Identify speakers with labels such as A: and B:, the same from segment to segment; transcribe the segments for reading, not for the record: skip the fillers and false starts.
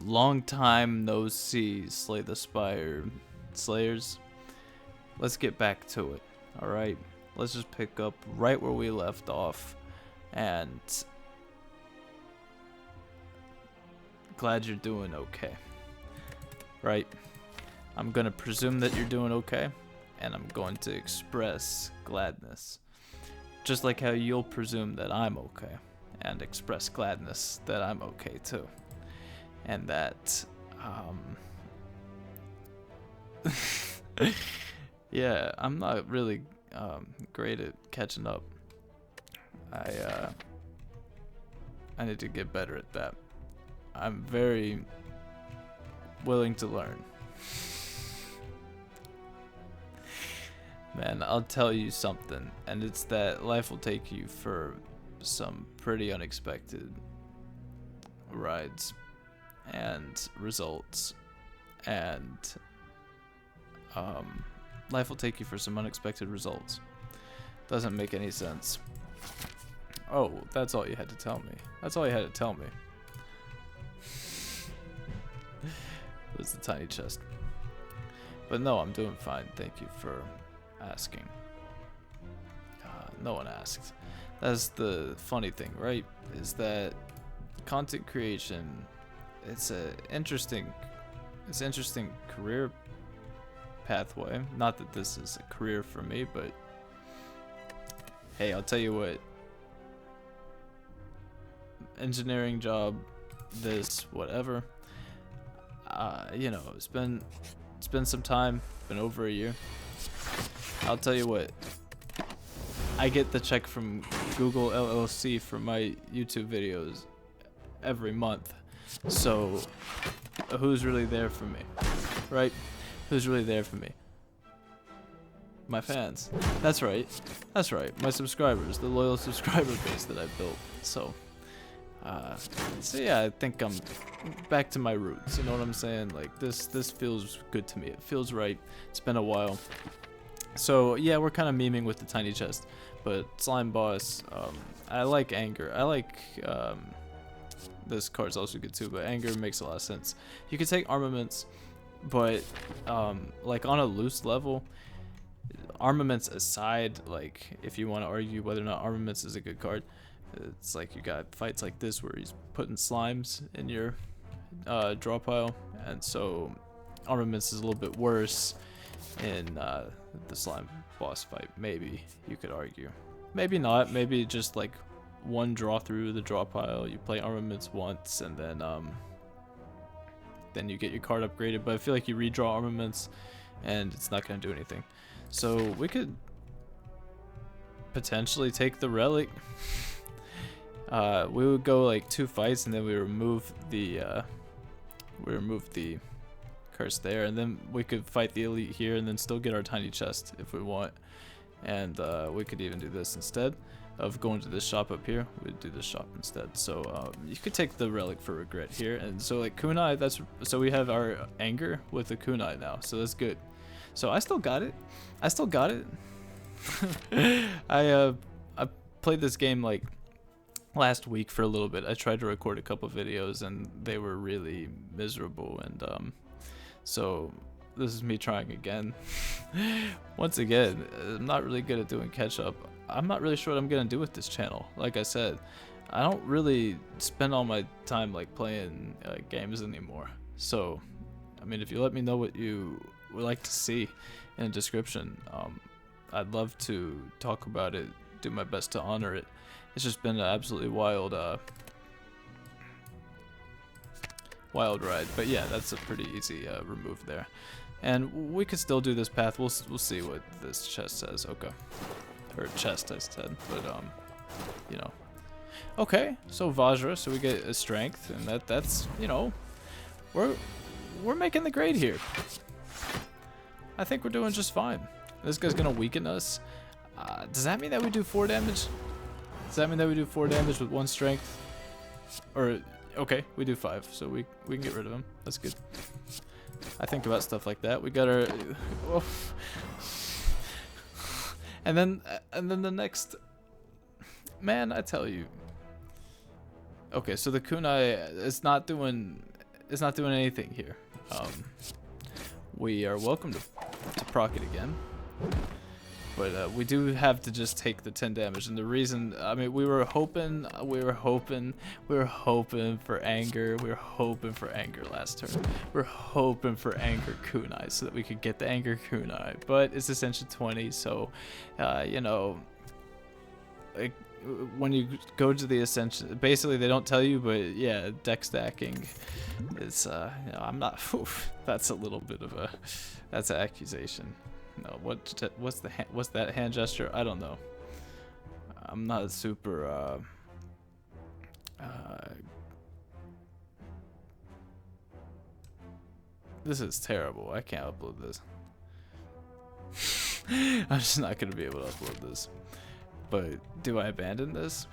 A: long time no see Slay the Spire Slayers. Let's get back to it. Alright, let's just pick up right where we left off. And glad you're doing okay. Right? I'm gonna presume that you're doing okay, and I'm going to express gladness. Just like how you'll presume that I'm okay, and express gladness that I'm okay too. And that, yeah, I'm not really great at catching up. I need to get better at that. I'm very willing to learn. Man, I'll tell you something, and it's that life will take you for some pretty unexpected rides and results, and life will take you for some unexpected results. Doesn't make any sense. Oh, that's all you had to tell me. That's all you had to tell me. It was the tiny chest. But no, I'm doing fine. Thank you for asking. No one asked. That's the funny thing, right? Is that content creation, it's interesting career pathway. Not that this is a career for me, but hey, I'll tell you what. Engineering job, this, whatever. You know, it's been some time, been over a year. I'll tell you what, I get the check from Google LLC for my YouTube videos every month. So who's really there for me, right? Who's really there for me? My fans. That's right. That's right. My subscribers, the loyal subscriber base that I've built. So yeah, I think I'm back to my roots. You know what I'm saying? Like this feels good to me. It feels right. It's been a while. So yeah, we're kind of memeing with the tiny chest, but slime boss. I like anger. I like this card's also good too, but anger makes a lot of sense. You can take armaments, but like on a loose level, armaments aside, like if you want to argue whether or not armaments is a good card, it's like you got fights like this where he's putting slimes in your draw pile, and so armaments is a little bit worse in the slime boss fight. Maybe you could argue, maybe not. Maybe just like one draw through the draw pile, you play armaments once, and then you get your card upgraded. But I feel like you redraw armaments, and it's not gonna do anything. So we could potentially take the relic. We would go like 2 fights, and then we remove the curse there, and then we could fight the elite here, and then still get our tiny chest if we want. And we could even do this instead of going to this shop up here. We'd do this shop instead. So you could take the relic for regret here, and so like kunai. So we have our anger with the kunai now. So that's good. So I still got it. I played this game like last week for a little bit. I tried to record a couple videos, and they were really miserable, and so this is me trying again. Once again, I'm not really good at doing catch up. I'm not really sure what I'm gonna do with this channel. Like I said, I don't really spend all my time like playing games anymore. So I mean, if you let me know what you would like to see in the description, I'd love to talk about it, do my best to honor it. It's just been an absolutely wild ride. But yeah, that's a pretty easy remove there. And we could still do this path. We'll see what this chest says. Okay. Or chest, I said. But, you know. Okay, so Vajra, so we get a strength. And that's, you know, we're making the grade here. I think we're doing just fine. This guy's going to weaken us. Does that mean that we do 4 damage? Does that mean that we do 4 damage with 1 strength? Or, okay, we do 5, so we can get rid of him. That's good. I think about stuff like that. We got our... Oh. And then the next... Man, I tell you. Okay, so the kunai is not doing it's not doing anything here. We are welcome to proc it again. But we do have to just take the 10 damage, and the reason, I mean, we were hoping for anger. We were hoping for anger last turn. We were hoping for anger kunai so that we could get the anger kunai. But it's Ascension 20, so you know, like when you go to the Ascension, basically they don't tell you, but yeah, deck stacking is you know, I'm not. Oof, that's a little bit of that's an accusation. No, what's that hand gesture? I don't know. I'm not super this is terrible. I can't upload this. I'm just not gonna be able to upload this. But do I abandon this?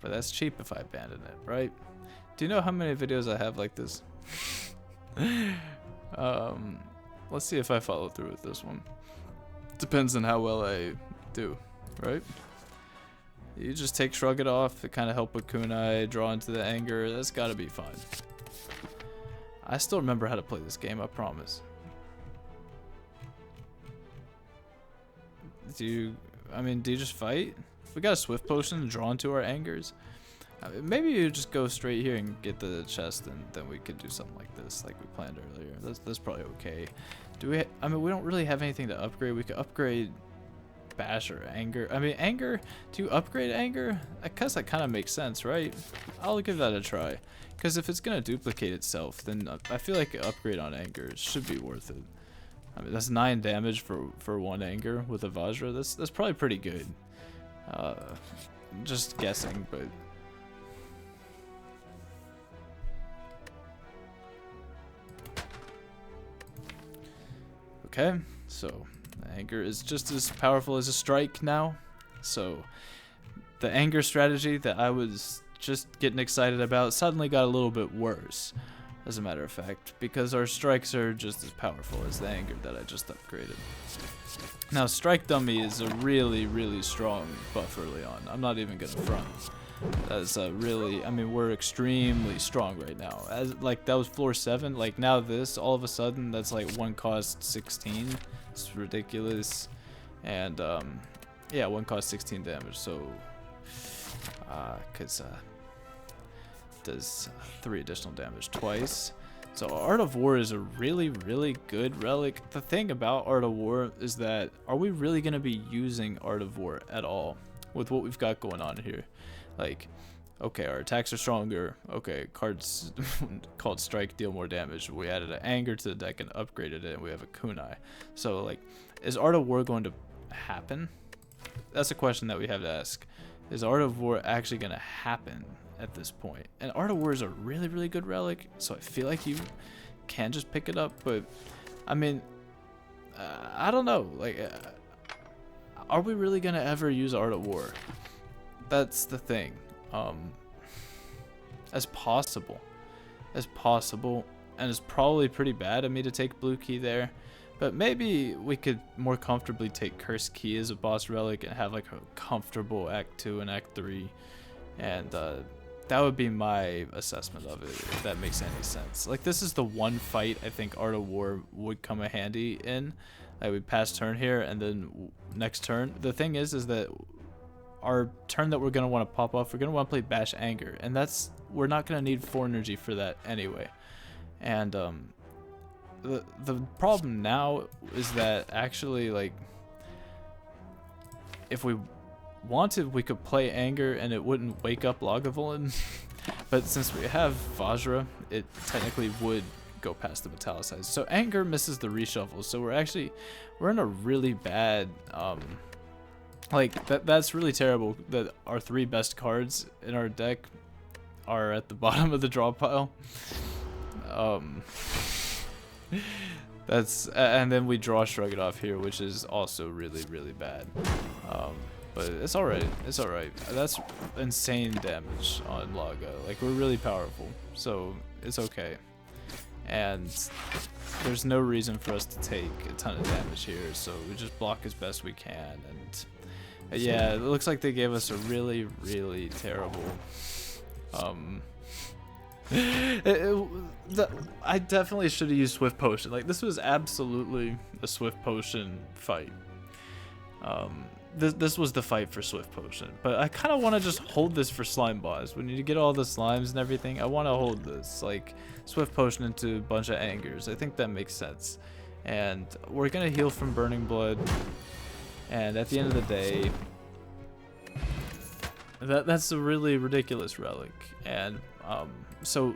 A: But that's cheap if I abandon it, right? Do you know how many videos I have like this? Let's see if I follow through with this one. Depends on how well I do, right? You just take Shrug It Off, it kind of help with kunai, draw into the anger, that's gotta be fine. I still remember how to play this game, I promise. Do you just fight? We got a Swift Potion and draw into our angers. I mean, maybe you just go straight here and get the chest, and then we could do something like this, like we planned earlier. That's probably okay. Do we? I mean, we don't really have anything to upgrade. We could upgrade Bash or Anger. I mean, Anger. Do you upgrade Anger? I guess that kind of makes sense, right? I'll give that a try. Because if it's gonna duplicate itself, then I feel like an upgrade on Anger should be worth it. I mean, that's 9 damage for 1 Anger with a Vajra. That's probably pretty good. Just guessing, but. Okay, so anger is just as powerful as a strike now. So the anger strategy that I was just getting excited about suddenly got a little bit worse, as a matter of fact, because our strikes are just as powerful as the anger that I just upgraded. Now, Strike Dummy is a really, really strong buff early on. I'm not even gonna front. That's really, I mean, we're extremely strong right now. As like that was floor 7. Like now this, all of a sudden, that's like 1 cost 16. It's ridiculous. And yeah, 1 cost 16 damage. So, cause does 3 additional damage twice. So Art of War is a really, really good relic. The thing about Art of War is that, are we really gonna be using Art of War at all with what we've got going on here? Like, okay, our attacks are stronger. Okay, cards called Strike deal more damage. We added an Anger to the deck and upgraded it, and we have a kunai. So, like, is Art of War going to happen? That's a question that we have to ask. Is Art of War actually going to happen at this point? And Art of War is a really, really good relic, so I feel like you can just pick it up. But, I mean, I don't know. Like, are we really going to ever use Art of War? That's the thing. As possible, and it's probably pretty bad of me to take blue key there, but maybe we could more comfortably take Curse Key as a boss relic and have like a comfortable Act 2 and Act 3, and that would be my assessment of it, if that makes any sense. Like, this is the one fight I think Art of War would come in handy in. Like, we pass turn here, and then next turn, the thing is that our turn that we're going to want to pop off, we're going to want to play Bash Anger, and we're not going to need 4 energy for that anyway. And the problem now is that actually, like, if we wanted, we could play Anger and it wouldn't wake up Lagavulin, but since we have Vajra, it technically would go past the Metallicize. So Anger misses the reshuffle, so we're in a really bad like, that's really terrible that our 3 best cards in our deck are at the bottom of the draw pile. And then we draw Shrug It Off here, which is also really, really bad. But it's alright. It's alright. That's insane damage on Laga. Like, we're really powerful, so it's okay. And there's no reason for us to take a ton of damage here, so we just block as best we can. And yeah, it looks like they gave us a really, really terrible I definitely should have used Swift Potion. Like, this was absolutely a Swift Potion fight. This was the fight for Swift Potion. But I kind of want to just hold this for Slime Boss. When you get all the slimes and everything, I want to hold this. Like, Swift Potion into a bunch of angers. I think that makes sense. And we're going to heal from Burning Blood. And at the end of the day, that's a really ridiculous relic. And so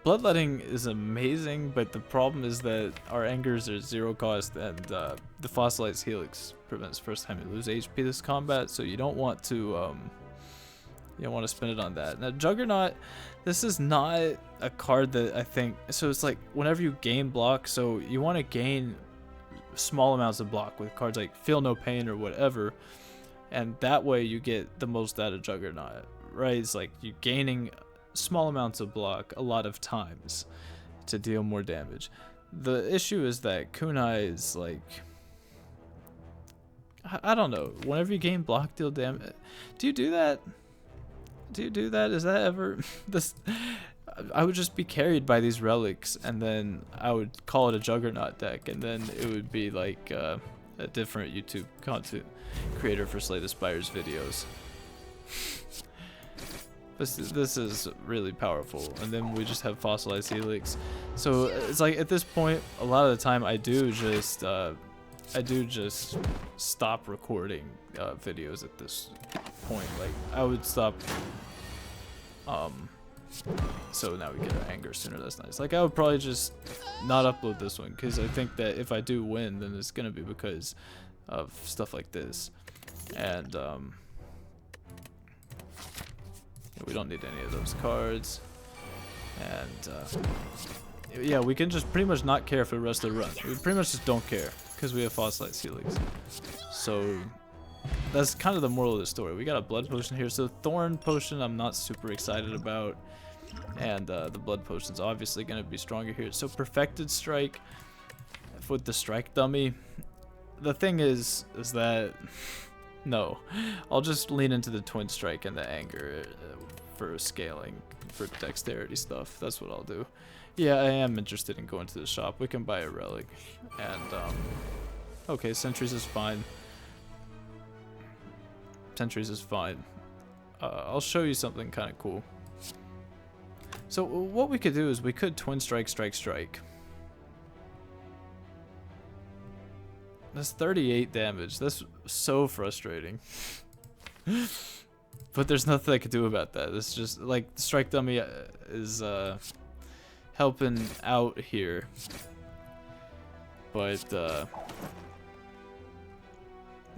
A: Bloodletting is amazing, but the problem is that our angers are 0 cost, and the Fossilized Helix prevents first time you lose HP this combat, so you don't want to spend it on that. Now Juggernaut, this is not a card that I think, so it's like whenever you gain block, so you want to gain small amounts of block with cards like Feel No Pain or whatever, and that way you get the most out of Juggernaut, right? It's like you gaining small amounts of block a lot of times to deal more damage. The issue is that Kunai is like, I don't know, whenever you gain block, deal damage. Do you do that? Do you do that? Is that ever this? I would just be carried by these relics, and then I would call it a Juggernaut deck, and then it would be like a different YouTube content creator for Slay the Spire's videos. This is really powerful. And then we just have Fossilized Helix. So it's like at this point, a lot of the time I do just stop recording videos at this point. Like I would stop. So now we get our anger sooner. That's nice. Like I would probably just not upload this one, because I think that if I do win, then it's gonna be because of stuff like this. And we don't need any of those cards. And yeah, we can just pretty much not care for the rest of the run. We pretty much just don't care because we have Fossilized Helix. So that's kind of the moral of the story. We got a Blood Potion here. So Thorn Potion I'm not super excited about. And the Blood Potion's obviously going to be stronger here. So Perfected Strike with the Strike Dummy. The thing is that no, I'll just lean into the Twin Strike and the Anger for scaling, for dexterity stuff. That's what I'll do. Yeah, I am interested in going to the shop. We can buy a relic. And, okay, Sentries is fine. Sentries is fine. I'll show you something kind of cool. So what we could do is we could Twin Strike, Strike, Strike. That's 38 damage. That's so frustrating. But there's nothing I could do about that. It's just like the Strike Dummy is helping out here. But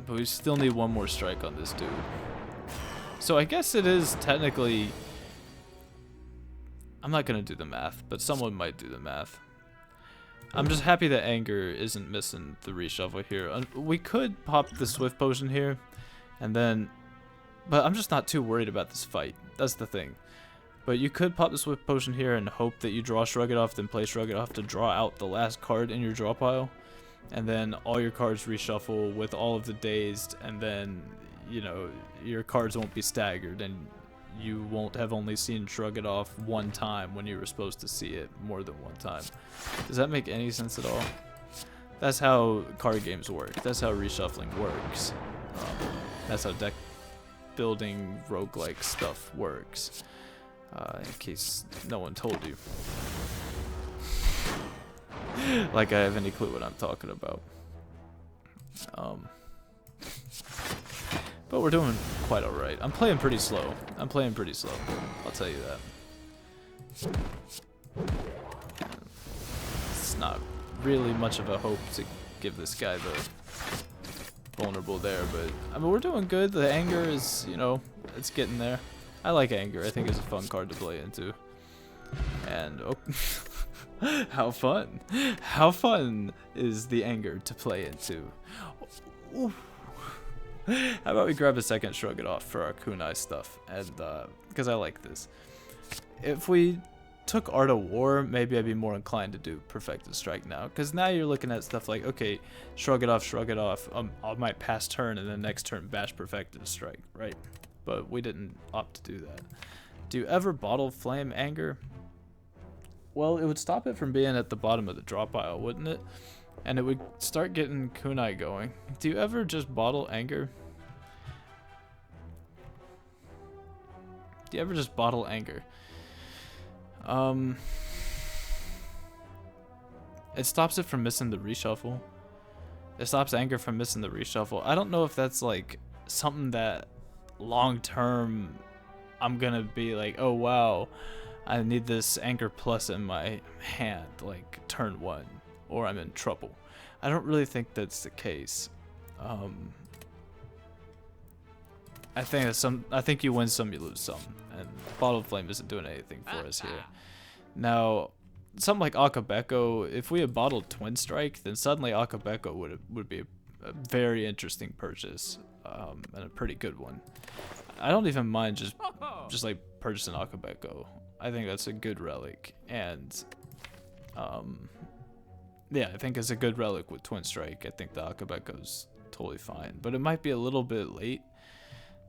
A: we still need one more strike on this dude. So I guess it is technically, I'm not gonna do the math, but someone might do the math. I'm just happy that Anger isn't missing the reshuffle here. We could pop the Swift Potion here, and then, but I'm just not too worried about this fight. That's the thing. But you could pop the Swift Potion here and hope that you draw Shrug It Off, then play Shrug It Off to draw out the last card in your draw pile. And then all your cards reshuffle with all of the dazed, and then, you know, your cards won't be staggered, and you won't have only seen Shrug It Off one time when you were supposed to see it more than one time. Does that make any sense at all? That's how card games work. That's how reshuffling works. That's how deck building roguelike stuff works. In case no one told you. Like I have any clue what I'm talking about. But we're doing quite alright. I'm playing pretty slow. I'll tell you that. It's not really much of a hope to give this guy the vulnerable there, but I mean, we're doing good. The Anger is, you know, it's getting there. I like Anger. I think it's a fun card to play into. And oh, how fun! How fun is the Anger to play into? Ooh. How about we grab a second Shrug It Off for our Kunai stuff, and because I like this. If we took Art of War, maybe I'd be more inclined to do Perfected Strike now, because now you're looking at stuff like, okay, Shrug It Off, I might pass turn, and then next turn bash Perfected Strike, right? But we didn't opt to do that. Do you ever Bottle Flame Anger? Well, it would stop it from being at the bottom of the drop pile, wouldn't it? And it would start getting kunai going. Do you ever just bottle anger? Do you ever just bottle anger? It stops it from missing the reshuffle. It stops anger from missing the reshuffle. I don't know if that's like something that long term I'm gonna be like, oh wow, I need this anger plus in my hand, like turn 1, or I'm in trouble. I don't really think that's the case. I think you win some, you lose some, and Bottled Flame isn't doing anything for us here. Now, something like Akabeko, if we had bottled Twin Strike, then suddenly Akabeko would be a very interesting purchase, and a pretty good one. I don't even mind just like purchasing Akabeko. I think that's a good relic, and yeah, I think it's a good relic with Twin Strike. I think the Akabeko's totally fine, but it might be a little bit late.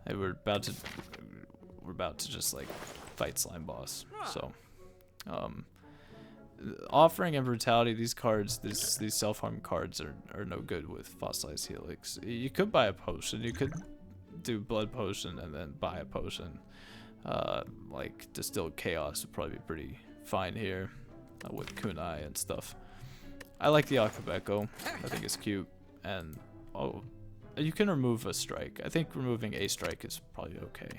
A: We're about to just like fight Slime Boss. So, Offering and Brutality, these cards, these self-harm cards are no good with Fossilized Helix. You could buy a potion. You could do Blood Potion and then buy a potion. Like Distilled Chaos would probably be pretty fine here with Kunai and stuff. I like the Akabeko. I think it's cute. And oh, you can remove a strike. I think removing a strike is probably okay.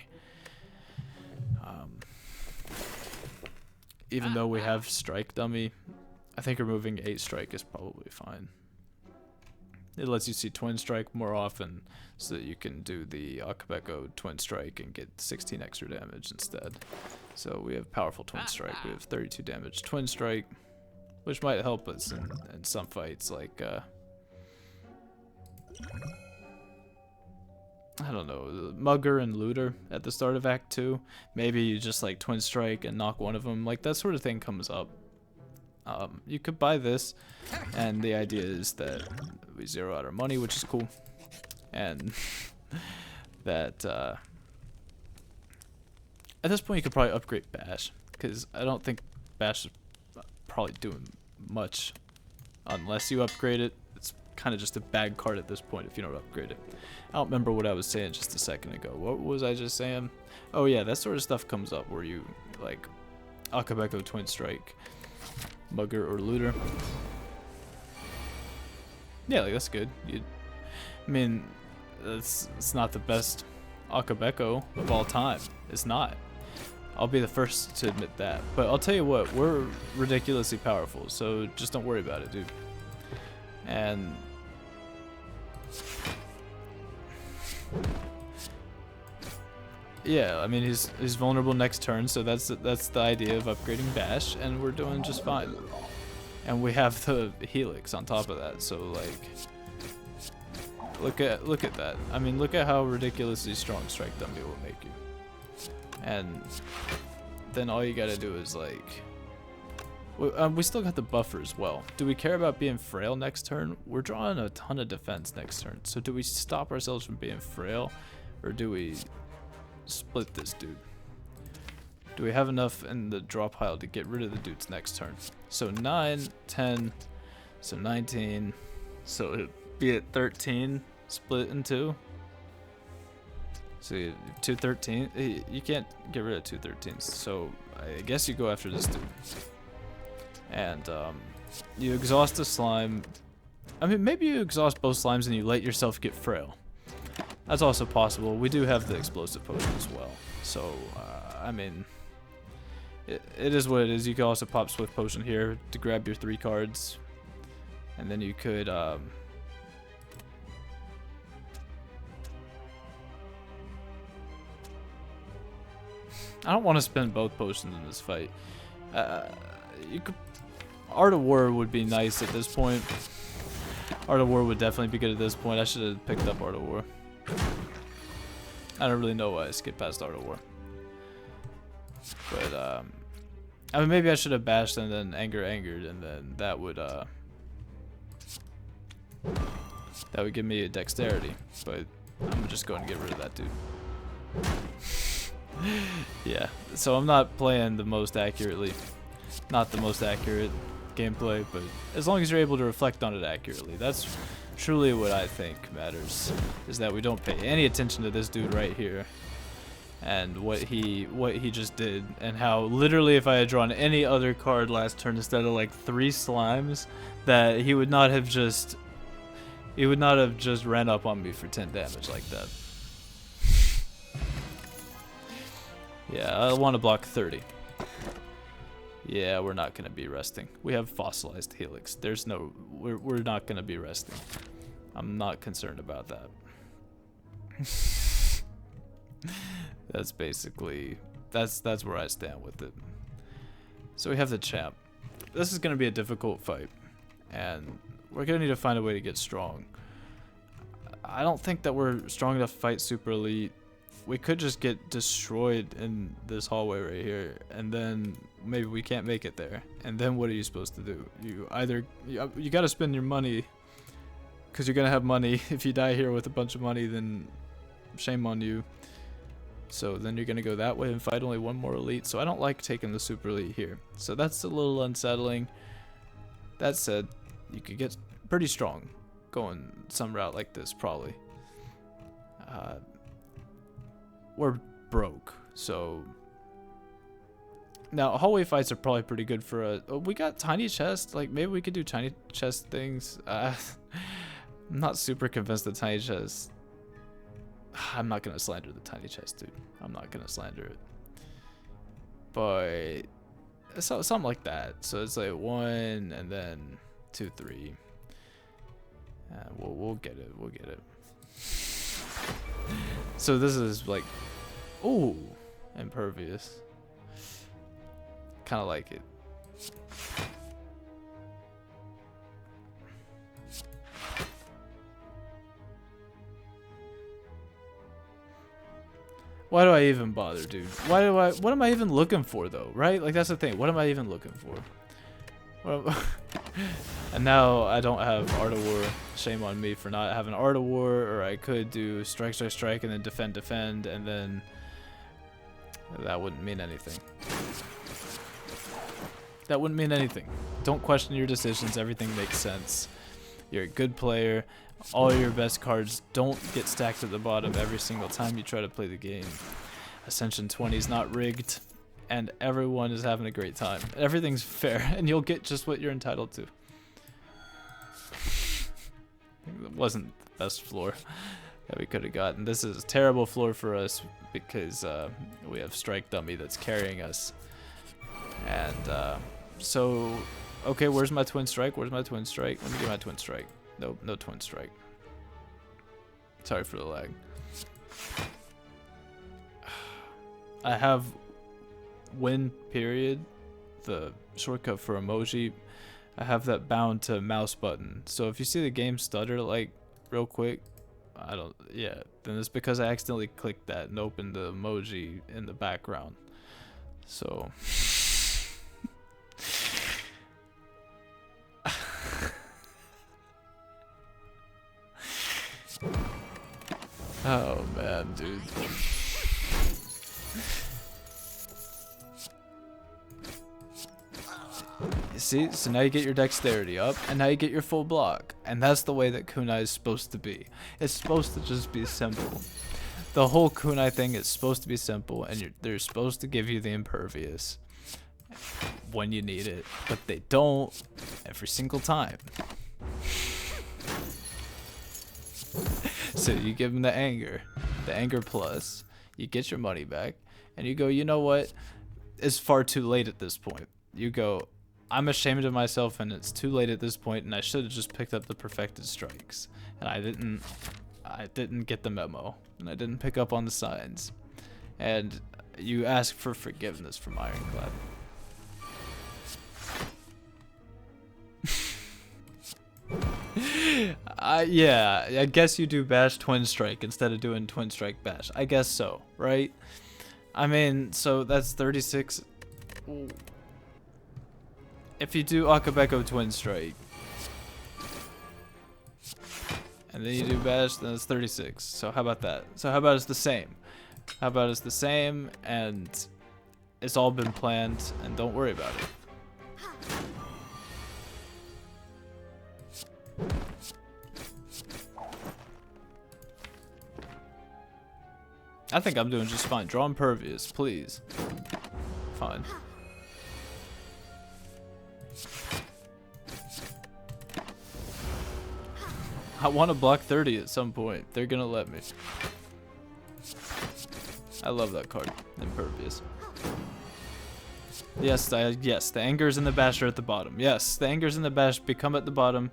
A: Even though we have strike dummy, I think removing a strike is probably fine. It lets you see Twin Strike more often, so that you can do the Akabeko Twin Strike and get 16 extra damage instead. So we have powerful Twin Strike. We have 32 damage Twin Strike, which might help us in some fights, like I don't know, Mugger and Looter at the start of Act 2. Maybe you just like Twin Strike and knock one of them. Like that sort of thing comes up. You could buy this, and the idea is that we zero out our money, which is cool. And that at this point you could probably upgrade Bash, because I don't think Bash is probably doing much unless you upgrade it. It's kind of just a bad card at this point if you don't upgrade it. I don't remember what I was saying just a second ago. What was I just saying? Oh yeah, that sort of stuff comes up where you like Akabeko Twin Strike, Mugger or Looter. Yeah, like that's good. I mean, it's not the best Akabeko of all time. It's not. I'll be the first to admit that. But I'll tell you what, we're ridiculously powerful, so just don't worry about it, dude. And yeah, I mean he's vulnerable next turn, so that's the idea of upgrading Bash, and we're doing just fine. And we have the Helix on top of that, so like look at that. I mean, look at how ridiculously strong Strike Dummy will make you. And then all you gotta do is like we still got the buffer as well. Do we care about being frail next turn? We're drawing a ton of defense next turn, so do we stop ourselves from being frail, or do we split this dude? Do we have enough in the draw pile to get rid of the dudes next turn? So 9, 10, so 19, so it'd be at 13, split in 2. So you have 2 13. You can't get rid of 2 13s, so I guess you go after this dude. And you exhaust the slime. I mean, maybe you exhaust both slimes and you let yourself get frail. That's also possible. We do have the explosive potion as well. So, I mean, it is what it is. You can also pop Swift Potion here to grab your 3 cards. And then you could... I don't want to spend both potions in this fight. You could... Art of War would be nice at this point. Art of War would definitely be good at this point. I should have picked up Art of War. I don't really know why I skipped past Art of War. But, I mean, maybe I should have bashed and then angered, and then that would give me a dexterity. But I'm just going to get rid of that dude. Yeah, so I'm not playing the most accurately. not the most accurate gameplay, but as long as you're able to reflect on it accurately, that's truly what I think matters, is that we don't pay any attention to this dude right here and what he just did, and how literally if I had drawn any other card last turn instead of like 3 slimes, that he would not have just ran up on me for 10 damage like that. Yeah, I want to block 30. Yeah, we're not gonna be resting. We have fossilized helix. There's no, we're not gonna be resting. I'm not concerned about that. That's basically, that's where I stand with it. So we have the champ. This is gonna be a difficult fight, and we're gonna need to find a way to get strong. I don't think that we're strong enough to fight super elite. We could just get destroyed in this hallway right here, and then maybe we can't make it there. And then what are you supposed to do? You gotta spend your money, because you're gonna have money. If you die here with a bunch of money, then shame on you. So then you're gonna go that way and fight only one more elite. So I don't like taking the super elite here. So that's a little unsettling. That said, you could get pretty strong going some route like this, probably. We're broke, so now hallway fights are probably pretty good for us. Oh, we got tiny chest. Like, maybe we could do tiny chest things. I'm not super convinced that tiny chest. I'm not gonna slander the tiny chest, dude. I'm not gonna slander it. But so, something like that. So it's like 1 and then 2, 3. We'll get it. We'll get it. So this is like, ooh, impervious. Kind of like it. Why do I even bother, dude? What am I even looking for though, right? Like, that's the thing. What am I even looking for? And now I don't have Art of War. Shame on me for not having Art of War, or I could do strike, strike, strike, and then defend, defend, and then that wouldn't mean anything. That wouldn't mean anything. Don't question your decisions. Everything makes sense. You're a good player. All your best cards don't get stacked at the bottom every single time you try to play the game. Ascension 20 is not rigged, and everyone is having a great time. Everything's fair, and you'll get just what you're entitled to. It wasn't the best floor that we could have gotten. This is a terrible floor for us because we have Strike Dummy that's carrying us. And so, okay, where's my Twin Strike? Where's my Twin Strike? Let me get my Twin Strike. Nope, no Twin Strike. Sorry for the lag. I have win period, the shortcut for emoji. I have that bound to mouse button. So if you see the game stutter like real quick, then it's because I accidentally clicked that and opened the emoji in the background. So oh man, dude. You see, so now you get your dexterity up, and now you get your full block, and that's the way that kunai is supposed to be. It's supposed to just be simple. The whole kunai thing is supposed to be simple, and they're supposed to give you the impervious when you need it, but they don't every single time. So you give them the anger plus, you get your money back, and you go, you know what? It's far too late at this point. You go, I'm ashamed of myself, and it's too late at this point, and I should have just picked up the perfected strikes, and I didn't get the memo, and I didn't pick up on the signs, and you ask for forgiveness from Ironclad. Yeah, I guess you do bash Twin Strike instead of doing Twin Strike bash. I guess so, right? I mean, so that's 36. Ooh. If you do Akabeko Twin Strike, and then you do bash, then it's 36. So how about that? So how about it's the same? How about it's the same, and it's all been planned, and don't worry about it. I think I'm doing just fine. Draw Impervious, please. Fine. I want to block 30 at some point. They're gonna let me. I love that card. Impervious. Yes, yes, the Angers and the Bash are at the bottom. Yes, the Angers and the Bash become at the bottom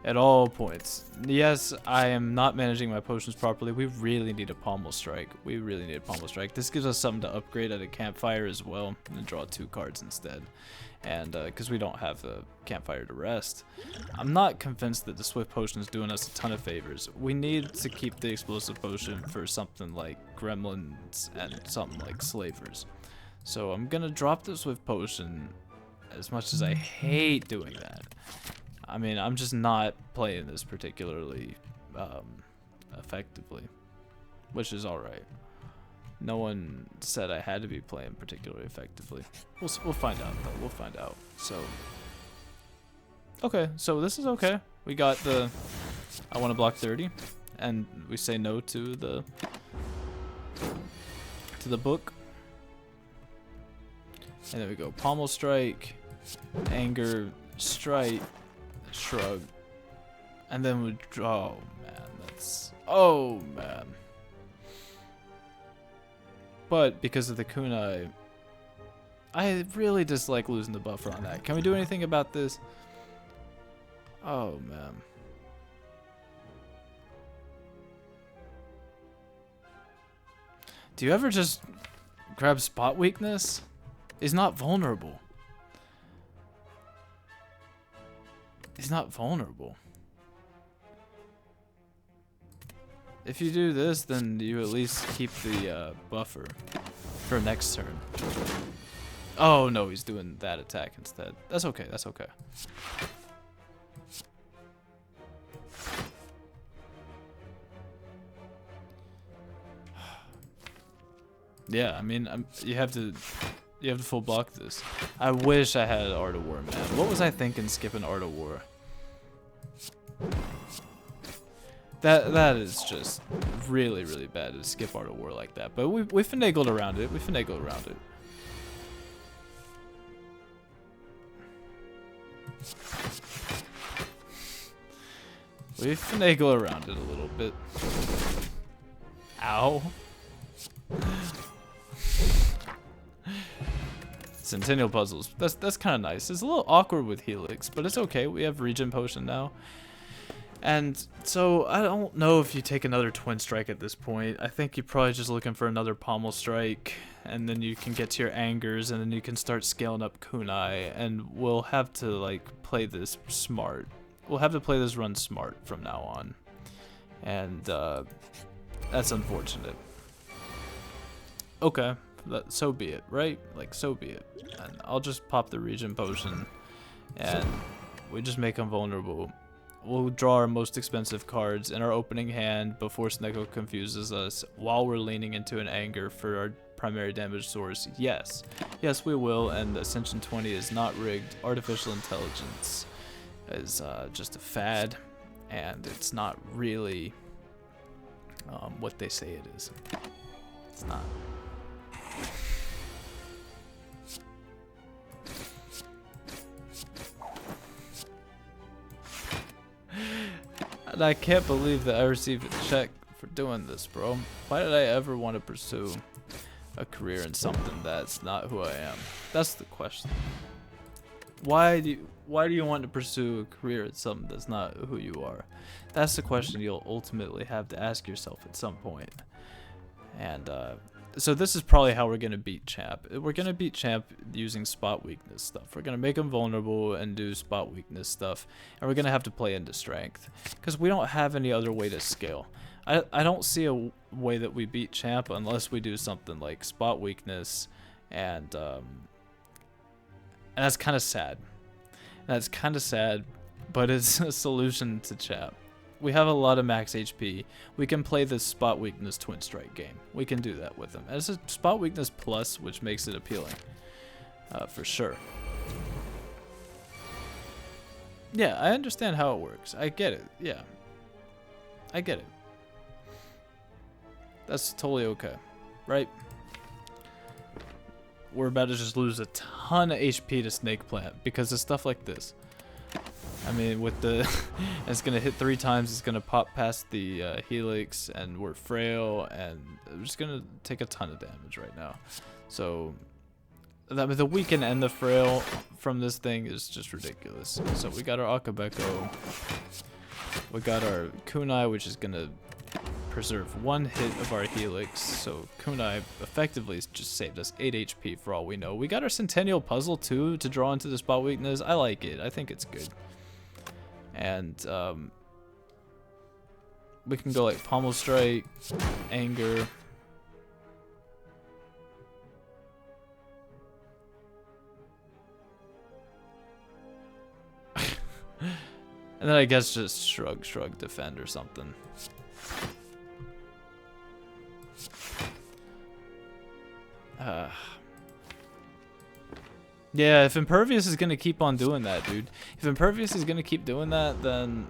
A: at all points. Yes, I am not managing my potions properly. We really need a Pommel Strike. We really need a Pommel Strike. This gives us something to upgrade at a Campfire as well and draw 2 cards instead. And because we don't have a Campfire to rest. I'm not convinced that the Swift Potion is doing us a ton of favors. We need to keep the Explosive Potion for something like Gremlins and something like Slavers. So I'm gonna drop the Swift Potion, as much as I hate doing that. I mean, I'm just not playing this particularly effectively, which is alright. No one said I had to be playing particularly effectively. We'll find out though, we'll find out. So, okay, so this is okay. We got the, I want to block 30, and we say no to the book. And there we go. Pommel Strike, Anger, Strike, Shrug, and then we draw. Oh man, that's. Oh man. But because of the kunai, I really dislike losing the buffer on that. Can we do anything about this? Oh man. Do you ever just grab spot weakness? He's not vulnerable. He's not vulnerable. If you do this, then you at least keep the buffer for next turn. Oh no, he's doing that attack instead. That's okay, that's okay. Yeah, I mean, you have to full block this. I wish I had Art of War, man. What was I thinking skipping Art of War? That is just really, really bad to skip Art of War like that. But we finagled around it. We finagled around it. We finagle around it a little bit. Ow. Centennial puzzles. That's kind of nice. It's a little awkward with Helix, but it's okay. We have Regen Potion now. And so I don't know if you take another Twin Strike at this point. I think you're probably just looking for another Pommel Strike, and then you can get to your Angers, and then you can start scaling up Kunai, and we'll have to like play this smart. We'll have to play this run smart from now on. And that's unfortunate. Okay, so be it, right? Like, so be it. And I'll just pop the Regen Potion, and we just make them vulnerable. We'll draw our most expensive cards in our opening hand before Snecko confuses us while we're leaning into an Anger for our primary damage source. Yes. Yes, we will, and Ascension 20 is not rigged. Artificial intelligence is just a fad, and it's not really what they say it is. It's not. And I can't believe that I received a check for doing this, bro. Why did I ever want to pursue a career in something that's not who I am? That's the question. Why do you want to pursue a career in something that's not who you are? That's the question you'll ultimately have to ask yourself at some point. And so this is probably how we're going to beat Champ. We're going to beat Champ using spot weakness stuff. We're going to make him vulnerable and do spot weakness stuff. And we're going to have to play into strength. Because we don't have any other way to scale. I don't see a way that we beat Champ unless we do something like spot weakness. And that's kind of sad. That's kind of sad, but it's a solution to Champ. We have a lot of max HP. We can play this spot weakness Twin Strike game. We can do that with them. And it's a spot weakness plus, which makes it appealing, for sure. Yeah, I understand how it works. I get it. Yeah, I get it. That's totally okay. right? We're about to just lose a ton of HP to Snake Plant because of stuff like this. I mean, with the it's gonna hit 3 times, it's gonna pop past the helix, and we're frail, and we're just gonna take a ton of damage right now. So the weaken and the frail from this thing is just ridiculous. So we got our Akabeko, we got our Kunai, which is gonna preserve 1 hit of our helix. So Kunai effectively just saved us 8 HP for all we know. We got our Centennial Puzzle too to draw into the spot weakness. I like it. I think it's good. And we can go like Pommel Strike, Anger. And then I guess just Shrug, Defend or something. Yeah, if Impervious is gonna keep on doing that, dude. If Impervious is gonna keep doing that, then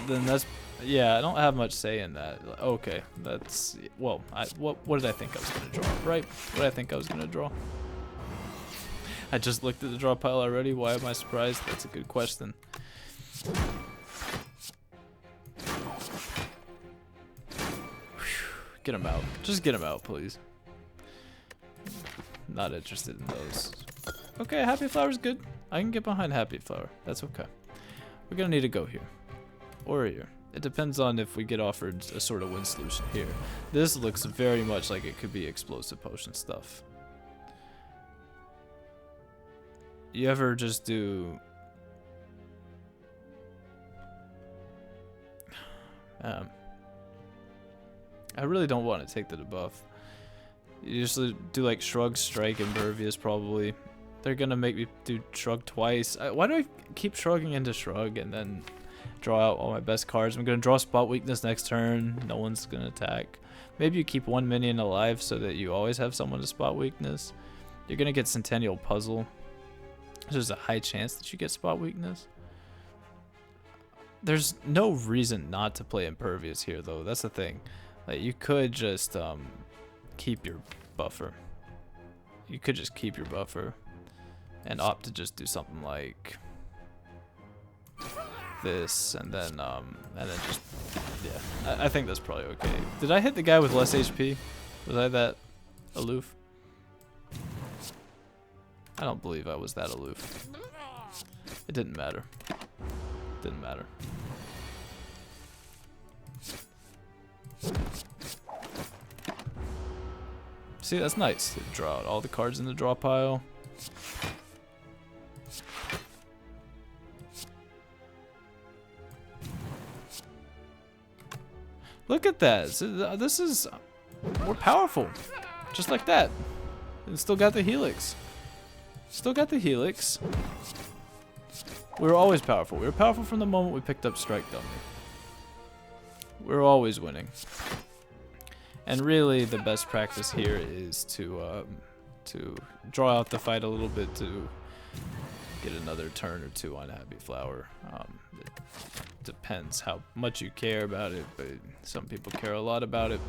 A: that's, yeah. I don't have much say in that. Okay, that's, well, what did I think I was gonna draw? Right? What did I think I was gonna draw? I just looked at the draw pile already. Why am I surprised? That's a good question. Get him out. Just get him out, please. Not interested in those. Okay, Happy Flower's good. I can get behind Happy Flower. That's okay. We're gonna need to go here. Or here. It depends on if we get offered a sort of win solution here. This looks very much like it could be explosive potion stuff. You ever just do... I really don't want to take the debuff. You usually do like Shrug, Strike, Impervious probably. They're gonna make me do Shrug twice. Why do I keep shrugging into Shrug and then draw out all my best cards? I'm gonna draw Spot Weakness next turn. No one's gonna attack. Maybe you keep 1 minion alive so that you always have someone to Spot Weakness. You're gonna get Centennial Puzzle. There's a high chance that you get Spot Weakness. There's no reason not to play Impervious here though. That's the thing. Like, you could just keep your buffer. You could just keep your buffer and opt to just do something like this, and then just, yeah. I think that's probably okay. Did I hit the guy with less HP? Was I that aloof? I don't believe I was that aloof. It didn't matter. Didn't matter. See, that's nice. To draw out all the cards in the draw pile. Look at that. So this is more powerful. Just like that. And still got the helix. Still got the helix. We were always powerful. We were powerful from the moment we picked up Strike Dummy. We were always winning. And really, the best practice here is to draw out the fight a little bit to get another turn or two on Happy Flower. It depends how much you care about it, but some people care a lot about it.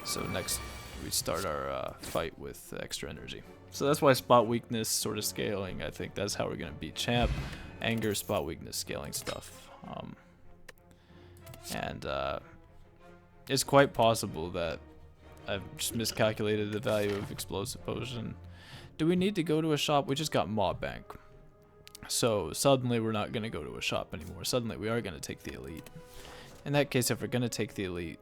A: So next, we start our fight with extra energy. So that's why Spot Weakness sort of scaling. I think that's how we're gonna beat Champ. Anger, Spot Weakness, scaling stuff. It's quite possible that I've just miscalculated the value of Explosive Potion. Do we need to go to a shop? We just got Mob Bank. So suddenly we're not going to go to a shop anymore. Suddenly we are going to take the Elite. In that case, if we're going to take the Elite,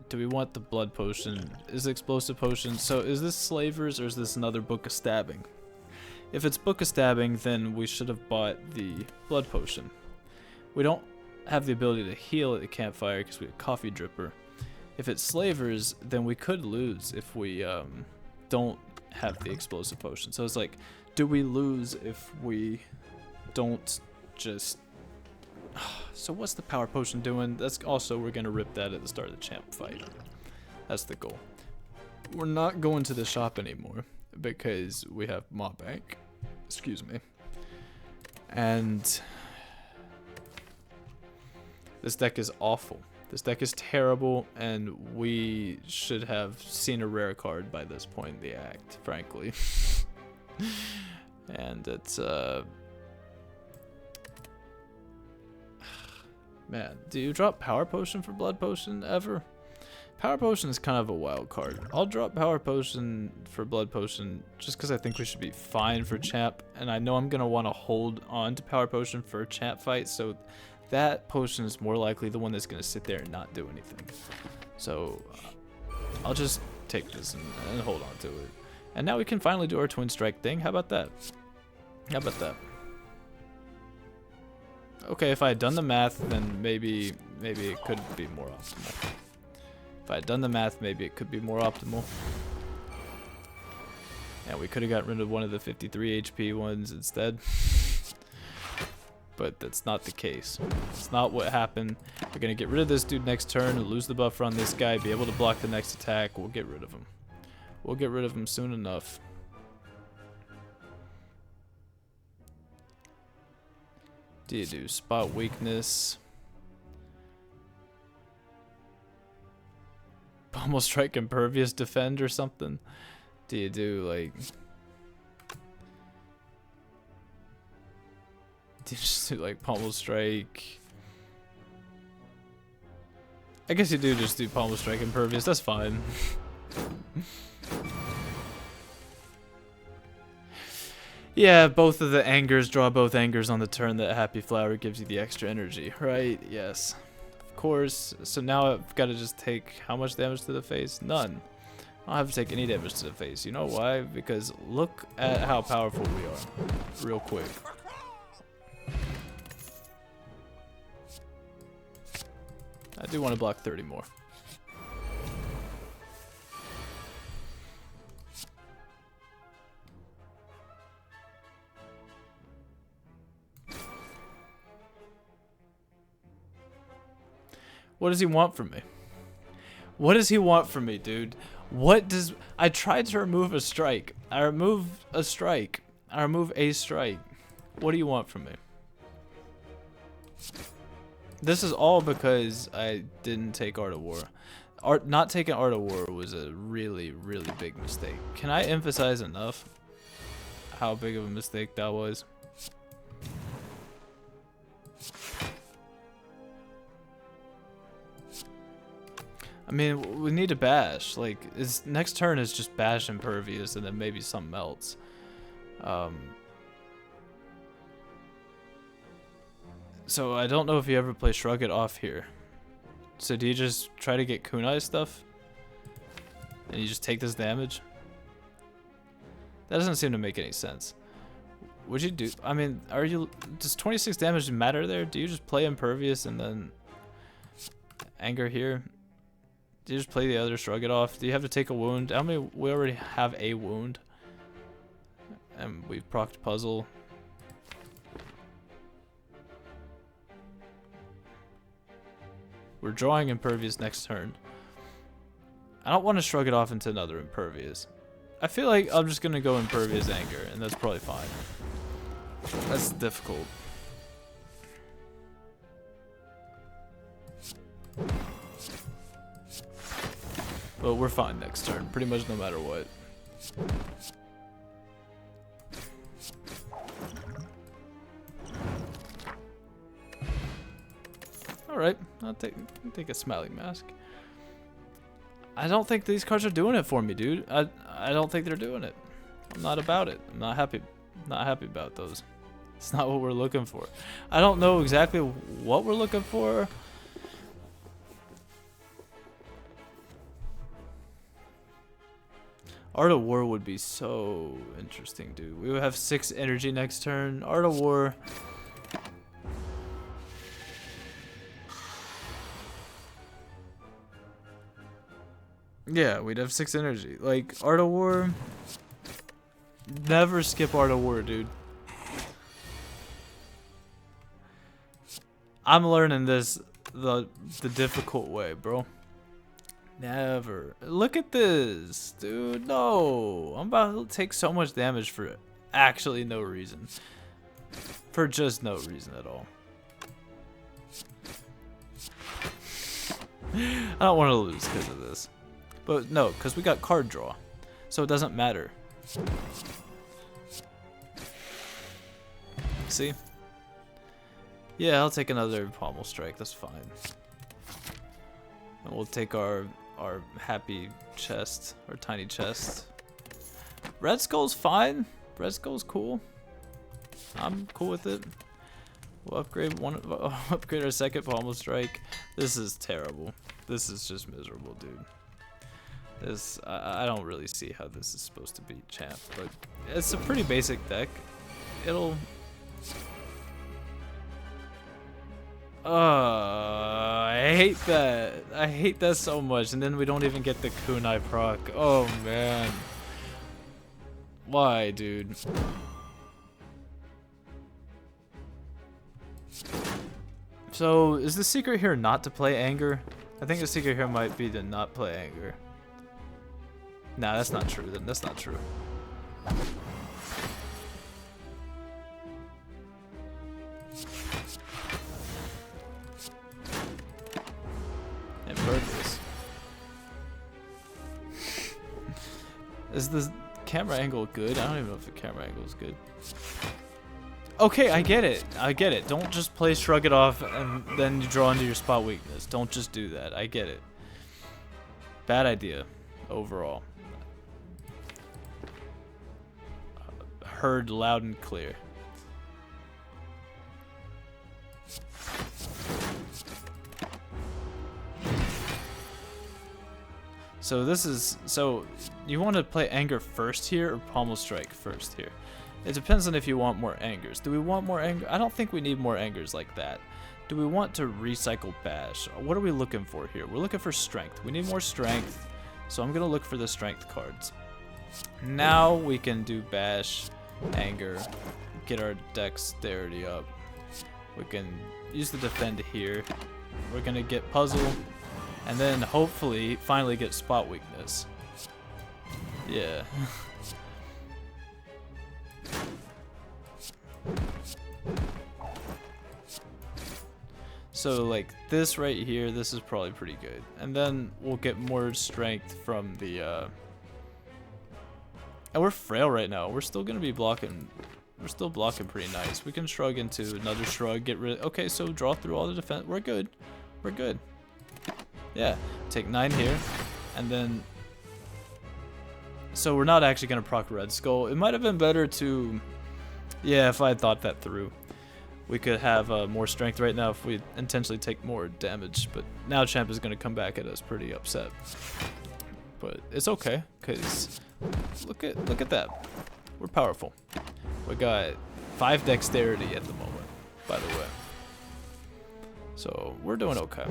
A: do we want the Blood Potion? Is it Explosive Potion? So is this Slavers or is this another Book of Stabbing? If it's Book of Stabbing, then we should have bought the Blood Potion. We don't have the ability to heal at the campfire because we have Coffee Dripper. If it's Slavers, then we could lose if we don't have the Explosive Potion. So it's like, do we lose if we don't just... So what's the Power Potion doing? That's also, we're going to rip that at the start of the champ fight. That's the goal. We're not going to the shop anymore because we have Mob Bank. Excuse me. And this deck is awful. This deck is terrible, and we should have seen a rare card by this point in the act, frankly. And it's, man, do you drop Power Potion for Blood Potion ever? Power Potion is kind of a wild card. I'll drop Power Potion for Blood Potion just because I think we should be fine for champ, and I know I'm going to want to hold on to Power Potion for a champ fight, so that potion is more likely the one that's going to sit there and not do anything. So I'll just take this and hold on to it. And now we can finally do our Twin Strike thing. How about that? How about that? Okay, if I had done the math, then maybe it could be more optimal. If I had done the math, maybe it could be more optimal. And we could have gotten rid of one of the 53 HP ones instead. But that's not the case. It's not what happened. We're going to get rid of this dude next turn, lose the buffer on this guy, be able to block the next attack. We'll get rid of him. We'll get rid of him soon enough. Do you do spot weakness? Pommel strike impervious defend or something? Do you do like... Do you just do like pommel strike? I guess you do just do pommel strike impervious, that's fine. Yeah, both of the angers, draw both angers on the turn. That Happy Flower gives you the extra energy, right? Yes. Of course. So now I've got to just take how much damage to the face? None. I don't have to take any damage to the face. You know why? Because look at how powerful we are. Real quick. I do want to block 30 more. What does he want from me? What does he want from me, dude? What does... I tried to remove a strike. I removed a strike. I remove a strike. What do you want from me? This is all because I didn't take Art of War. Not taking Art of War was a really, really big mistake. Can I emphasize enough how big of a mistake that was? I mean, we need to bash. Like, his next turn is just bash impervious and then maybe something else. So I don't know if you ever play Shrug It Off here. So do you just try to get kunai stuff? And you just take this damage? That doesn't seem to make any sense. Would you do... I mean, are you... Does 26 damage matter there? Do you just play impervious and then... Anger here? Do you just play the other Shrug It Off? Do you have to take a wound? How many... We already have a wound. And we've procced Puzzle. We're drawing impervious next turn. I don't want to Shrug It Off into another impervious. I feel like I'm just going to go impervious anger, and that's probably fine. That's difficult. But we're fine next turn, pretty much no matter what. Alright, I'll take a Smiling Mask. I don't think these cards are doing it for me, dude. I don't think they're doing it. I'm not about it. I'm not happy about those. It's not what we're looking for. I don't know exactly what we're looking for. Art of War would be so interesting, dude. We would have 6 energy next turn. Art of War. Yeah, we'd have 6 energy. Like, Art of War. Never skip Art of War, dude. I'm learning this the difficult way, bro. Never. Look at this, dude. No. I'm about to take so much damage for actually no reason. For just no reason at all. I don't want to lose because of this. But no, because we got card draw. So it doesn't matter. See? Yeah, I'll take another pommel strike. That's fine. And we'll take our happy chest, our tiny chest. Red Skull's fine. Red Skull's cool. I'm cool with it. We'll upgrade our second pommel strike. This is terrible. This is just miserable, dude. This I don't really see how this is supposed to beat champ, but it's a pretty basic deck. It'll. I hate that. I hate that so much, and then we don't even get the kunai proc. Oh man. Why, dude? So, is the secret here not to play Anger? I think the secret here might be to not play Anger. Nah, that's not true then. That's not true. Impervious. Is the camera angle good? I don't even know if the camera angle is good. Okay, I get it. I get it. Don't just play Shrug It Off and then you draw into your spot weakness. Don't just do that. I get it. Bad idea overall. Heard loud and clear. So this is, so you want to play Anger first here or Pommel Strike first here? It depends on if you want more Angers. Do we want more Anger? I don't think we need more Angers like that. Do we want to recycle Bash? What are we looking for here? We're looking for Strength. We need more Strength, so I'm going to look for the Strength cards. Now we can do Bash, Anger, get our Dexterity up. We can use the Defend here. We're going to get Puzzle, and then hopefully finally get Spot Weakness. Yeah. So like this right here, this is probably pretty good. And then we'll get more strength from the and we're frail right now. We're still gonna be blocking. We're still blocking pretty nice. We can shrug into another shrug, get rid. Okay, so draw through all the defense. We're good. We're good. Yeah. Take 9 here. And then so we're not actually gonna proc Red Skull. It might have been better to, yeah, if I had thought that through. We could have more strength right now if we intentionally take more damage, but now Champ is going to come back at us pretty upset. But it's okay, because look at that. We're powerful. We got 5 dexterity at the moment, by the way. So we're doing okay.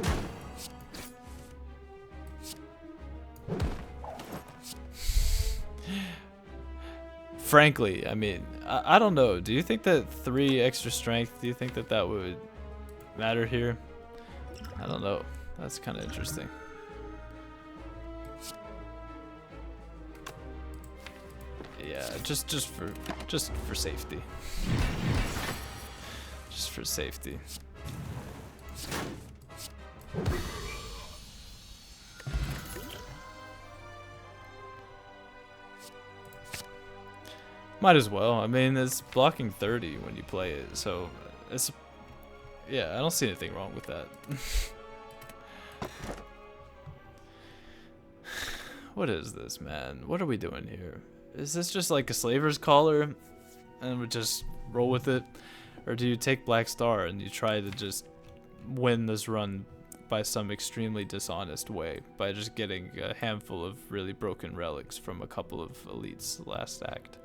A: Frankly, I mean, I don't know. Do you think that 3 extra strength, do you think that that would matter here? I don't know. That's kind of interesting. Yeah, just for safety. Just for safety. Might as well. I mean, it's blocking 30 when you play it, so it's, yeah, I don't see anything wrong with that. What is this, man? What are we doing here? Is this just like a Slaver's Collar and we just roll with it? Or do you take Black Star and you try to just win this run by some extremely dishonest way by just getting a handful of really broken relics from a couple of elites last act?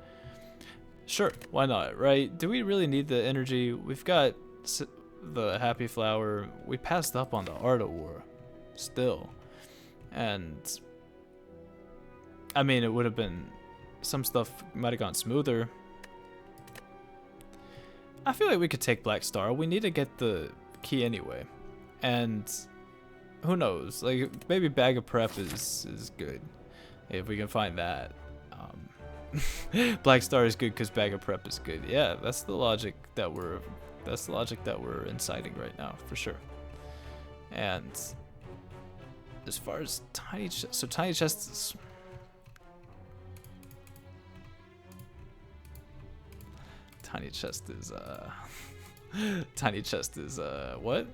A: Sure, why not, right? Do we really need the energy? We've got the Happy Flower. We passed up on the Art of War still. And I mean, it would have been, some stuff might have gone smoother. I feel like we could take Black Star. We need to get the key anyway. And who knows? Like, maybe Bag of Prep is good if we can find that. Black Star is good because Bag of Prep is good. Yeah, that's the logic that we're inciting right now, for sure. And as far as tiny chest, so tiny chest is. Tiny chest is tiny chest is what?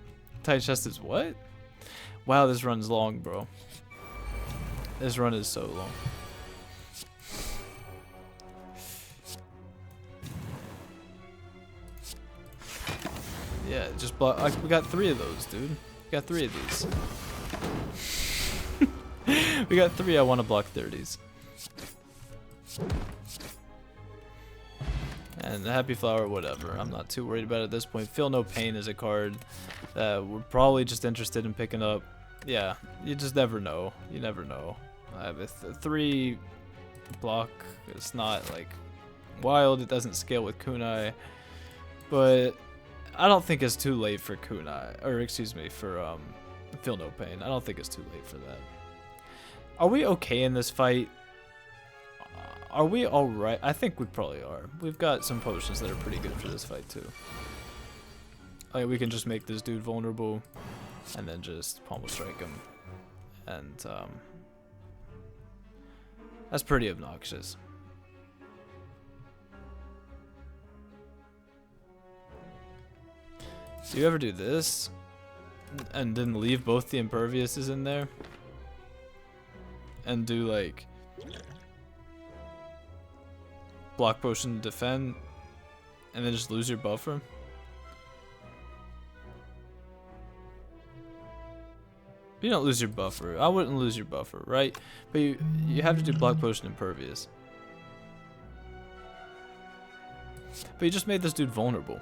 A: Tiny chest is what? Wow, this run's long, bro. This run is so long. Yeah, just block. We got 3 of those, dude. We got 3 of these. We got 3. I want to block 30s. And the Happy Flower, whatever. I'm not too worried about it at this point. Feel No Pain is a card that we're probably just interested in picking up. Yeah, you just never know. You never know. I have a 3 block. It's not like wild. It doesn't scale with Kunai, but I don't think it's too late for Kunai, or excuse me, for Feel No Pain. I don't think it's too late for that. Are we okay in this fight? Are we alright? I think we probably are. We've got some potions that are pretty good for this fight too. Like we can just make this dude vulnerable and then just pommel strike him. And that's pretty obnoxious. Do you ever do this and then leave both the imperviouses in there and do like block potion defend and then just lose your buffer? You don't lose your buffer. I wouldn't lose your buffer, right? But you have to do block potion impervious. But you just made this dude vulnerable.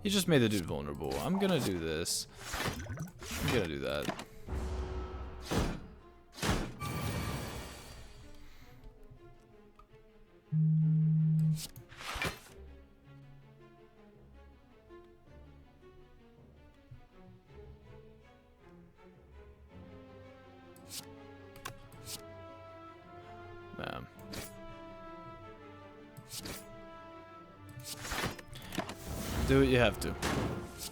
A: You just made the dude vulnerable. I'm gonna do this. I'm gonna do that. Man. Do what you have to.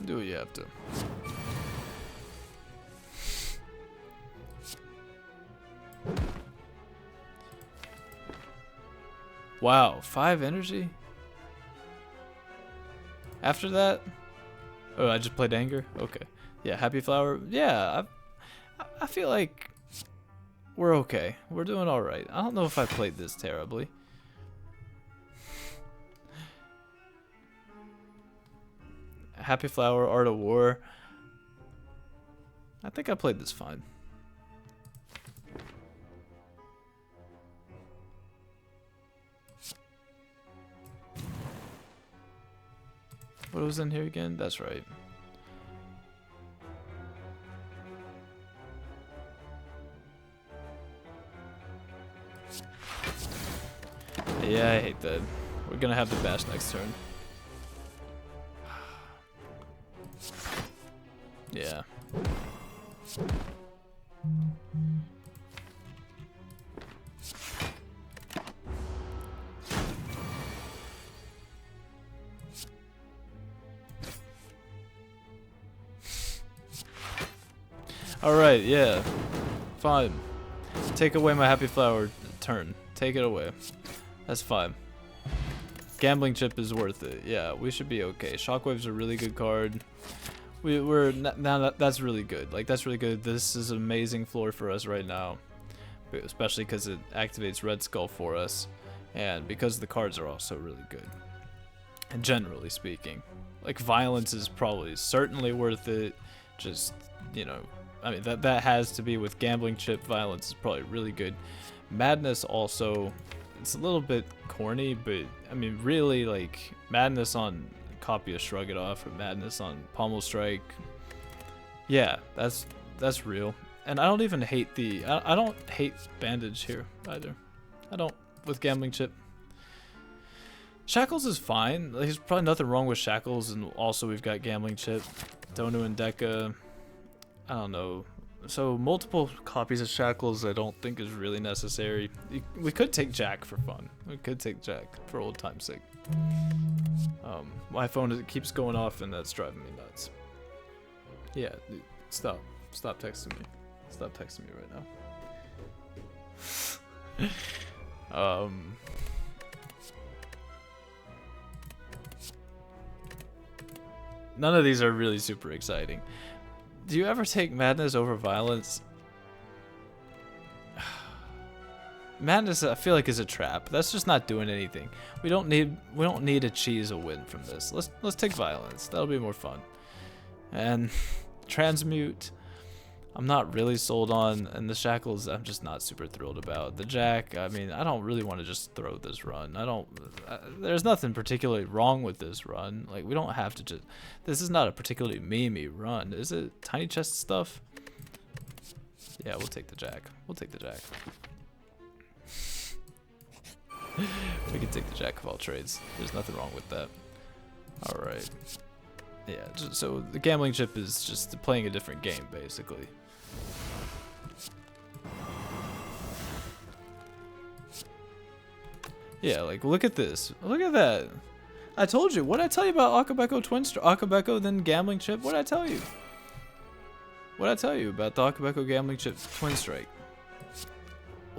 A: Do what you have to. Wow, 5 energy? After that? Oh, I just played anger? Okay. Yeah, Happy Flower. Yeah, I feel like we're okay. We're doing alright. I don't know if I played this terribly. Happy Flower, Art of War. I think I played this fine. What was in here again? That's right. Yeah, I hate that. We're gonna have the bash next turn. Yeah. Alright, yeah. Fine. Take away my Happy Flower turn. Take it away. That's fine. Gambling Chip is worth it. Yeah, we should be okay. Shockwave's a really good card. Now that's really good. Like, that's really good. This is an amazing floor for us right now. Especially because it activates Red Skull for us. And because the cards are also really good. And generally speaking. Like, Violence is probably certainly worth it. Just, you know, I mean, that has to be with Gambling Chip. Violence is probably really good. Madness also, it's a little bit corny, but I mean, really, like, Madness on Copy of Shrug It Off or Madness on Pommel Strike. Yeah, that's real. And I don't even hate I don't hate Bandage here either. I don't with Gambling Chip. Shackles is fine. There's probably nothing wrong with Shackles, and also we've got Gambling Chip, Donu and Deca. I don't know. So multiple copies of Shackles I don't think is really necessary. We could take Jack for fun. We could take Jack for old time's sake. My phone keeps going off and that's driving me nuts. Yeah, dude, stop texting me. Stop texting me right now. None of these are really super exciting. Do you ever take Madness over Violence? Madness, I feel like, is a trap. That's just not doing anything. We don't need to cheese a win from this. Let's take Violence. That'll be more fun. And Transmute, I'm not really sold on, and the Shackles I'm just not super thrilled about. The Jack, I mean, I don't really want to just throw this run. There's nothing particularly wrong with this run. Like, we don't have to just, this is not a particularly memey run. Is it tiny chest stuff? Yeah, we'll take the Jack. We'll take the Jack. We can take the Jack of all trades. There's nothing wrong with that. Alright. Yeah, so the gambling chip is just playing a different game, basically. Yeah, like, look at this. Look at that. I told you. What did I tell you about Akabeko Twin Strike? Akabeko, then gambling chip? What did I tell you? What did I tell you about the Akabeko gambling chip Twin Strike?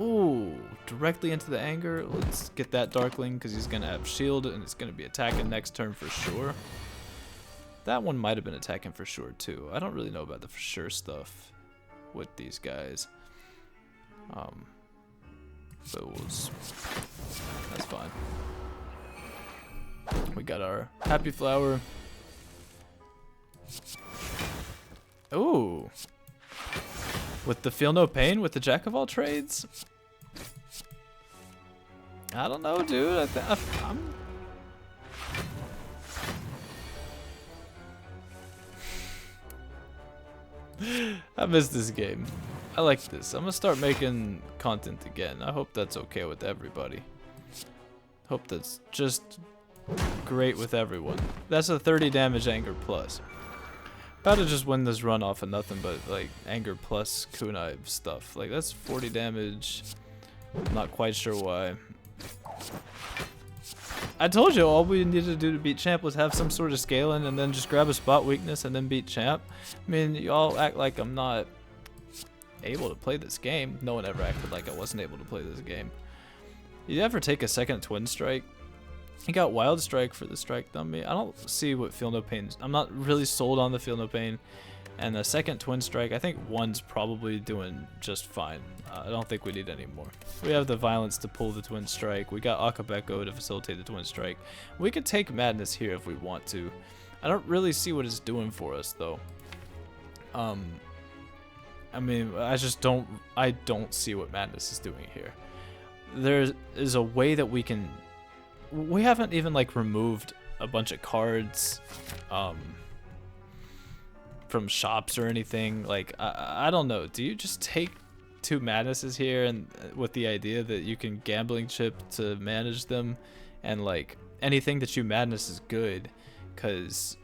A: Ooh, directly into the anger. Let's get that Darkling because he's going to have shield and it's going to be attacking next turn for sure. That one might have been attacking for sure too. I don't really know about the for sure stuff with these guys. So that's fine. We got our Happy Flower. Ooh. With the Feel No Pain with the Jack of all trades? I don't know, dude. I miss this game. I like this. I'm gonna start making content again. I hope that's okay with everybody. Hope that's just great with everyone. That's a 30 damage anger plus. About to just win this run off of nothing but like anger plus kunai stuff. Like that's 40 damage. I'm not quite sure why. I told you all we needed to do to beat champ was have some sort of scaling and then just grab a spot weakness and then beat champ. I mean, y'all act like I'm not able to play this game. No one ever acted like I wasn't able to play this game. You ever take a second Twin Strike? He got Wild Strike for the Strike Dummy. I don't see what Feel No Pain. I'm not really sold on the Feel No Pain. And the second Twin Strike, I think one's probably doing just fine. I don't think we need any more. We have the Violence to pull the Twin Strike. We got Akabeko to facilitate the Twin Strike. We could take Madness here if we want to. I don't really see what it's doing for us though. I mean, I don't see what Madness is doing here. There is a way that we can. We haven't even like removed a bunch of cards from shops or anything. Like I don't know. Do you just take two Madnesses here and with the idea that you can gambling chip to manage them, and like anything that you Madness is good, cause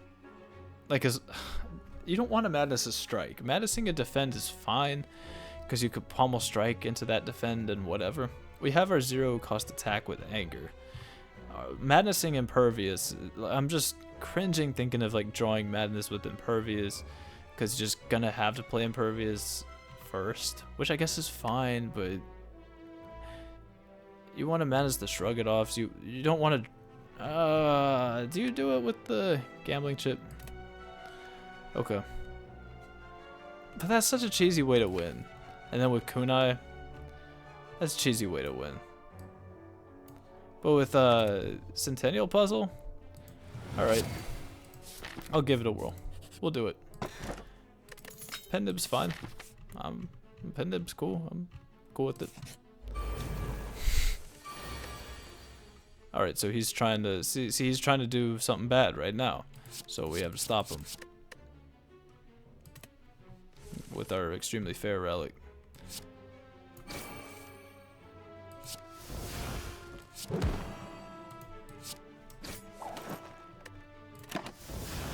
A: you don't want a Madness to strike. Madnessing a defend is fine, cause you could pommel strike into that defend and whatever. We have our 0 cost attack with anger. Madnessing Impervious, I'm just cringing thinking of like drawing Madness with Impervious, because you're just gonna have to play Impervious first, which I guess is fine, but you want to Madness to shrug it off, so you don't want to. Do you do it with the gambling chip? Okay. But that's such a cheesy way to win. And then with Kunai, that's a cheesy way to win. But with Centennial Puzzle, alright. I'll give it a whirl. We'll do it. Pendib's fine. Pendib's cool. I'm cool with it. Alright, so he's trying to see he's trying to do something bad right now. So we have to stop him. With our extremely fair relic.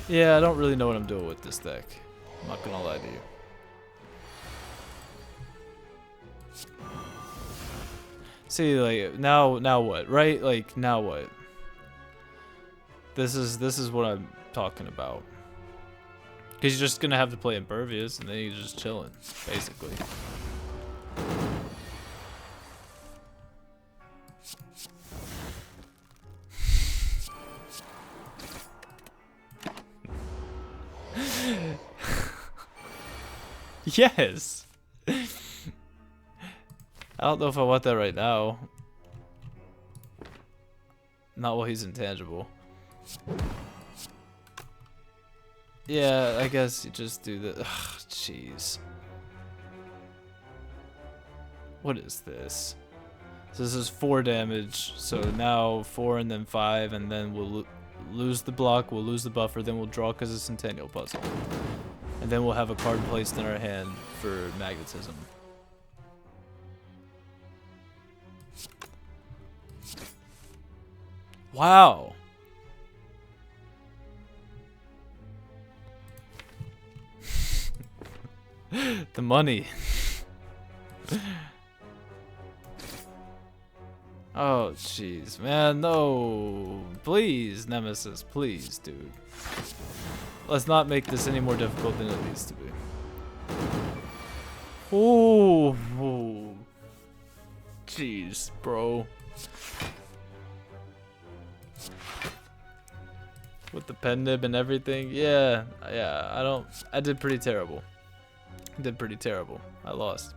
A: Yeah, I don't really know what I'm doing with this deck. I'm not gonna lie to you. See, like, now what, right? Like, now what? This is what I'm talking about. Because you're just gonna have to play Impervious, and then you're just chilling, basically. Yes! I don't know if I want that right now. Not while he's intangible. Yeah, I guess you just do the. Ugh, jeez. What is this? So this is 4 damage. So now 4 and then 5, and then we'll lose the block, we'll lose the buffer, then we'll draw because it's a Centennial puzzle. And then we'll have a card placed in our hand for magnetism. Wow. The money. Oh, jeez, man, no. Please, Nemesis, please, dude. Let's not make this any more difficult than it needs to be. Oh, jeez, bro. With the pen nib and everything, yeah, I did pretty terrible. I lost.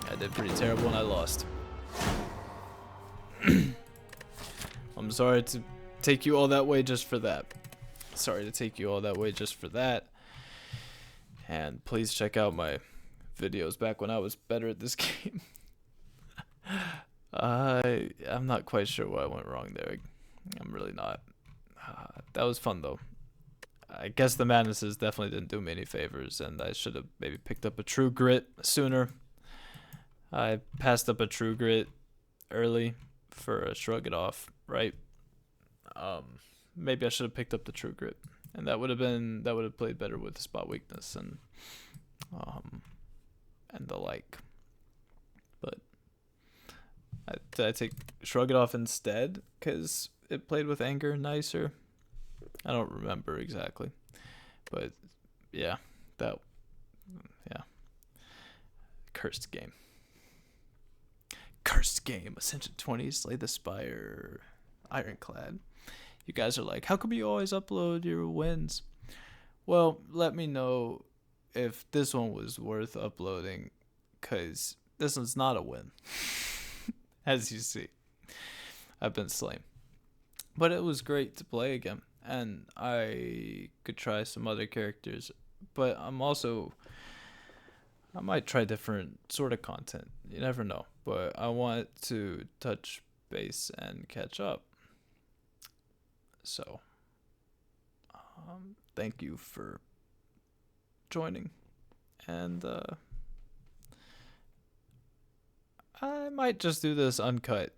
A: I did pretty terrible and I lost. I'm sorry to take you all that way just for that. And please check out my videos back when I was better at this game. I'm not quite sure what went wrong there. I'm really not. That was fun though. I guess the madnesses definitely didn't do me any favors, and I should have maybe picked up a True Grit sooner. I passed up a True Grit early for a Shrug It Off, right? Maybe I should have picked up the True Grit, and that would have played better with Spot Weakness and the like. But I take Shrug It Off instead because it played with Anger nicer. I don't remember exactly, but yeah, cursed game. Ascension 20, Slay the Spire, Ironclad. You guys are like, how come you always upload your wins? Well, let me know if this one was worth uploading, because this one's not a win. As you see, I've been slain. But it was great to play again, and I could try some other characters, but I might try different sort of content. You never know, but I want to touch base and catch up. So, thank you for joining, and I might just do this uncut